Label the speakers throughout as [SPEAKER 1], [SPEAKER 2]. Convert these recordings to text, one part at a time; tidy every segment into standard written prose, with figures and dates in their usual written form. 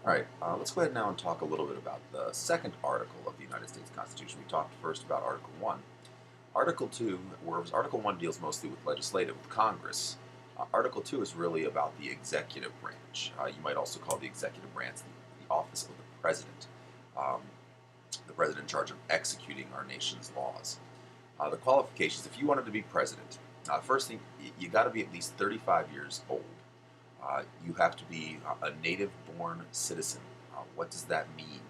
[SPEAKER 1] All right, let's go ahead now and talk a little bit about the second article of the United States Constitution. We talked first about Article 1. Article 2, whereas Article 1 deals mostly with legislative, with Congress, Article 2 is really about the executive branch. You might also call the executive branch the office of the president, um, the president in charge of executing our nation's laws. The qualifications, if you wanted to be president, first thing, you got to be at least 35 years old. You have to be a native born citizen. What does that mean?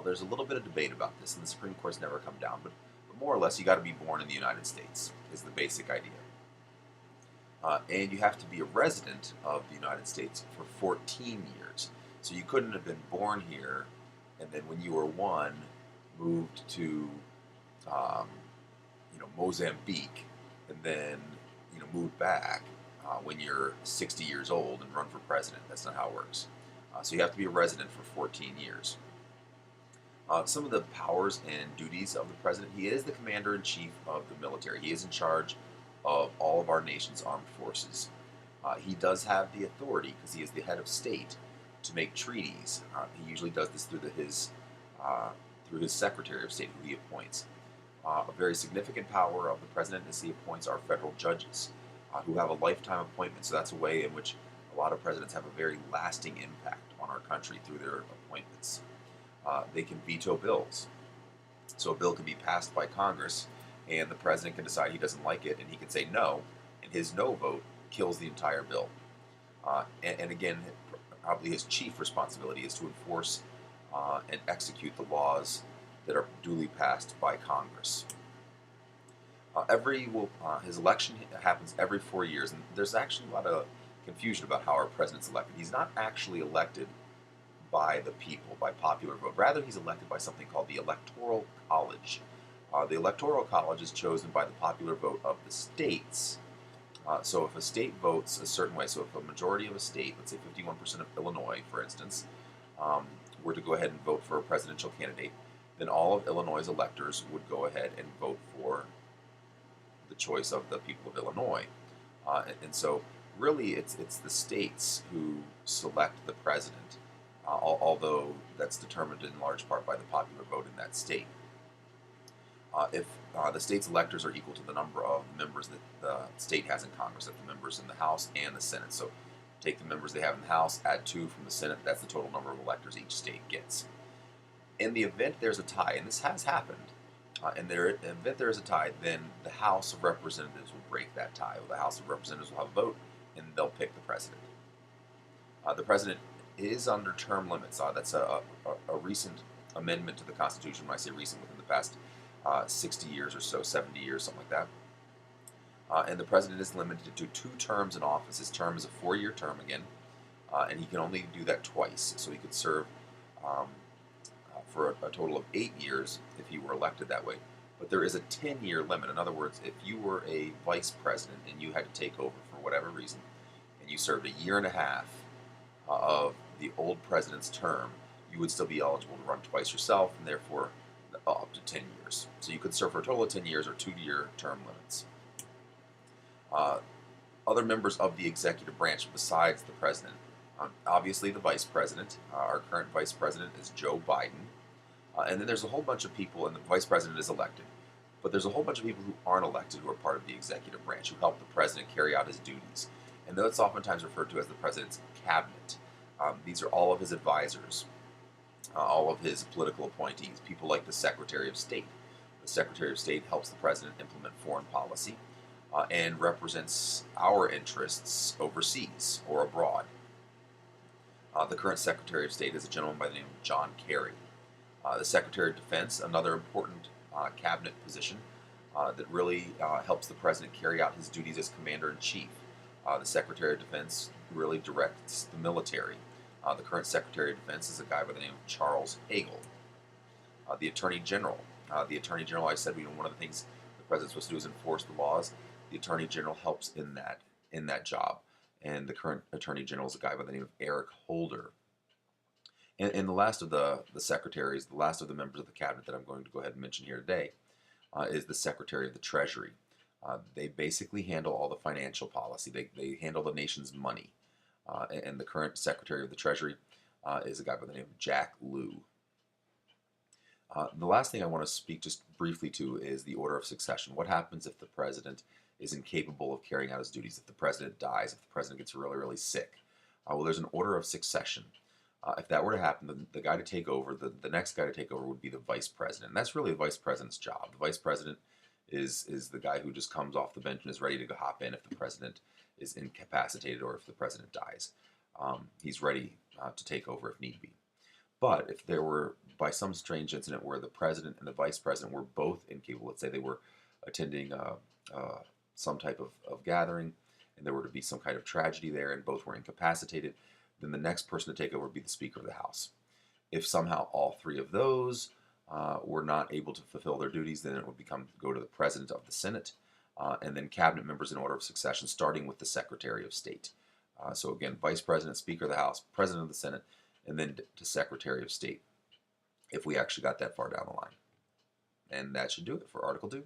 [SPEAKER 1] There's a little bit of debate about this, and the Supreme Court's never come down, but more or less, you got to be born in the United States, is the basic idea. And you have to be a resident of the United States for 14 years. So you couldn't have been born here and then when you were one, moved to um, Mozambique, and then moved back when you're 60 years old and run for president. That's not how it works. So you have to be a resident for 14 years. Some of the powers and duties of the president: he is the commander in chief of the military. He is in charge of all of our nation's armed forces. He does have the authority, because he is the head of state, to make treaties. He usually does this uh, through his Secretary of State, who he appoints. A very significant power of the president is he appoints our federal judges, who have a lifetime appointment. So that's a way in which a lot of presidents have a very lasting impact on our country through their appointments. They can veto bills. So a bill can be passed by Congress, and the president can decide he doesn't like it, and he can say no, and his no vote kills the entire bill. And again, probably his chief responsibility is to enforce and execute the laws that are duly passed by Congress. His election happens every 4 years, and there's actually a lot of confusion about how our president's elected. He's not actually elected by the people, by popular vote. Rather, he's elected by something called the Electoral College. The Electoral College is chosen by the popular vote of the states. So if a state votes a certain way, so if a majority of a state, let's say 51% of Illinois, for instance, were to go ahead and vote for a presidential candidate, then all of Illinois' electors would go ahead and vote for the choice of the people of Illinois. And so really it's the states who select the president, although that's determined in large part by the popular vote in that state. If the state's electors are equal to the number of members that the state has in Congress, that's the members in the House and the Senate. So take the members they have in the House, add two from the Senate, that's the total number of electors each state gets. In the event there's a tie, and this has happened, in the event there is a tie, then the House of Representatives will break that tie. The House of Representatives will have a vote, and they'll pick the president. The president is under term limits. That's a recent amendment to the Constitution. When I say recent, within the past 60 years or so, 70 years, something like that. And the president is limited to 2 terms in office. His term is a 4-year term again, and he can only do that twice. So he could serve um, for a total of 8 years if he were elected that way. But there is a 10-year limit. In other words, if you were a vice president and you had to take over for whatever reason, and you served a year and a half of the old president's term, you would still be eligible to run twice yourself, and therefore up to 10 years. So you could serve for a total of 10 years or 2-year term limits. Uh, Other members of the executive branch besides the president, obviously the vice president. Our current vice president is Joe Biden. And then there's a whole bunch of people, and the vice president is elected, but there's a whole bunch of people who aren't elected who are part of the executive branch, who help the president carry out his duties. And that's oftentimes referred to as the president's cabinet. These are all of his advisors, all of his political appointees, people like the Secretary of State. The Secretary of State helps the president implement foreign policy and represents our interests overseas or abroad. The current Secretary of State is a gentleman by the name of John Kerry. The Secretary of Defense, another important cabinet position that really helps the president carry out his duties as Commander-in-Chief. The Secretary of Defense really directs the military. The current Secretary of Defense is a guy by the name of Charles Hagel. The Attorney General. I said, one of the things the president's supposed to do is enforce the laws. The Attorney General helps in that job. And the current Attorney General is a guy by the name of Eric Holder. And the last of the secretaries, the last of the members of the cabinet that I'm going to go ahead and mention here today is the Secretary of the Treasury. They basically handle all the financial policy. They handle the nation's money. And the current Secretary of the Treasury is a guy by the name of Jack Lew. The last thing I want to speak just briefly to is the order of succession. What happens if the president is incapable of carrying out his duties, if the president dies, if the president gets really, really sick? Well, there's an order of succession. If that were to happen, the guy to take over, the next guy to take over would be the vice president. And that's really the vice president's job. The vice president is the guy who just comes off the bench and is ready to go hop in if the president is incapacitated or if the president dies. He's ready to take over if need be. But if there were, by some strange incident where the president and the vice president were both incapable, let's say they were attending some type of gathering and there were to be some kind of tragedy there and both were incapacitated, then the next person to take over would be the Speaker of the House. If somehow all three of those were not able to fulfill their duties, then it would go to the President of the Senate, and then cabinet members in order of succession, starting with the Secretary of State. So again, Vice President, Speaker of the House, President of the Senate, and then to Secretary of State, if we actually got that far down the line. And that should do it for Article 2.